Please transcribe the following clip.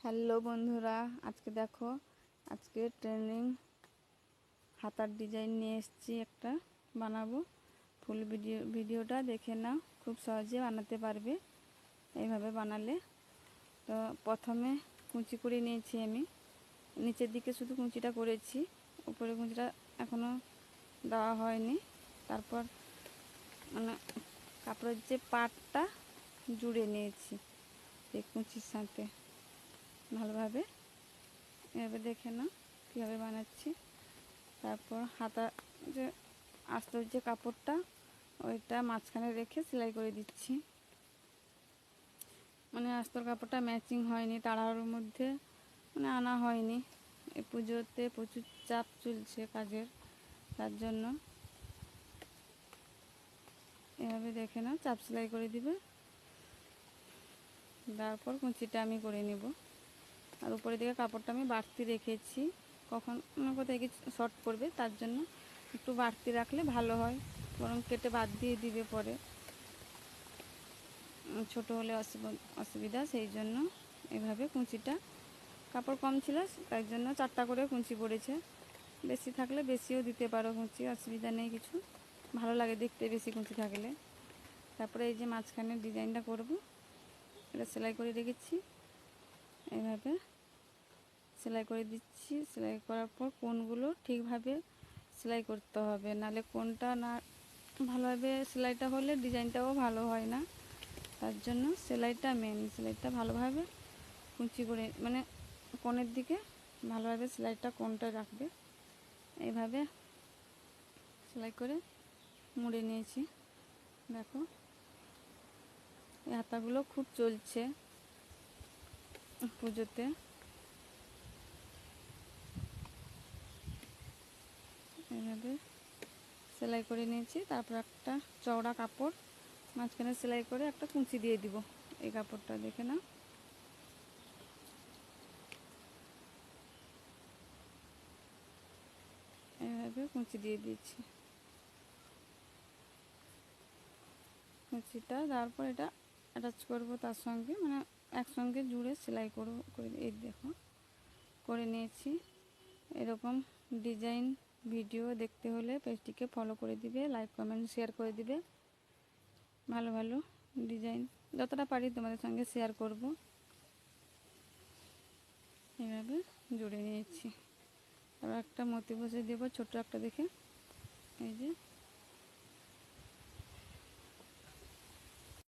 Hello বন্ধুরা, আজকে দেখো আজকে ট্রেন্ডিং হাতার ডিজাইন নিয়ে এসেছি। একটা বানাবো। ফুল ভিডিওটা দেখে নাও, খুব সহজে বানাতে পারবে এইভাবে বানালে। তো প্রথমে কুঁচি করে নিয়েছি আমি, নিচের দিকে শুধু কুঁচিটা করেছি, উপরে কুঁচিটা এখনও দেওয়া হয়নি। তারপর মানে কাপড়ের যে পাটটা জুড়ে নিয়েছি এই কুঁচির সাথে ভালোভাবে। এভাবে দেখে নাও কীভাবে বানাচ্ছি। তারপর হাতা যে আস্তর যে কাপড়টা ওইটা মাঝখানে রেখে সেলাই করে দিচ্ছি। মানে আস্তর কাপড়টা ম্যাচিং হয়নি, তাড়াহুড়োর মধ্যে মানে আনা হয়নি। এই পুজোতে প্রচুর চাপ চলছে কাজের, তার জন্য এভাবে দেখে নাও, চাপ সেলাই করে দিবে। তারপর কুঁচিটা আমি করে নেব। আর উপরের দিকে কাপড়টা আমি বাড়তি রেখেছি, কখন কোথায় কিছু শর্ট পড়বে, তার জন্য একটু বাড়তি রাখলে ভালো হয়, বরং কেটে বাদ দিয়ে দিবে পরে, ছোট হলে অসুবিধা। সেই জন্য এভাবে কুঁচিটা, কাপড় কম ছিল তাই জন্য 4টা করে কুঁচি পড়েছে। বেশি থাকলে বেশিও দিতে পারো কুঁচি, অসুবিধা নেই কিছু, ভালো লাগে দেখতে বেশি কুঁচি থাকলে। তারপরে এই যে মাঝখানে ডিজাইনটা করব, এটা সেলাই করে রেখেছি। এইভাবে সেলাই করে দিচ্ছি। সেলাই করার পর কোণগুলো ঠিকভাবে সেলাই করতে হবে, নালে কোণটা না ভালোভাবে সেলাইটা হলে ডিজাইনটাও ভালো হয় না। তার জন্য সেলাইটা মেন, সেলাইটা ভালোভাবে কুঁচি করে মানে কোণের দিকে ভালোভাবে সেলাইটা কোণটা রাখবে। এইভাবে সেলাই করে মুড়ে নিয়েছি। দেখো এই হাতাগুলো খুব চলছে পুজোতে। এইভাবে সেলাই করে নিয়েছি। তারপর একটা চওড়া কাপড় মাঝখানে সেলাই করে একটা কুঁচি দিয়ে দিব। এই কাপড়টা দেখে নাও, এইভাবে কুঁচি দিয়ে দিয়েছি। কুঁচিটা দেওয়ার পর এটা অ্যাটাচ করবো তার সঙ্গে, মানে একসঙ্গে জুড়ে সেলাই করব করে। এই দেখো করে নিয়েছি। এরকম ডিজাইন ভিডিও দেখতে হলে পেজটিকে ফলো করে দিবে, লাইক কমেন্ট শেয়ার করে দিবে। ভালো ভালো ডিজাইন যতটা পারি তোমাদের সঙ্গে শেয়ার করব। এভাবে জুড়ে নিয়েছি। আবার একটা মতি বসে দেবো ছোট একটা দেখে, এই যে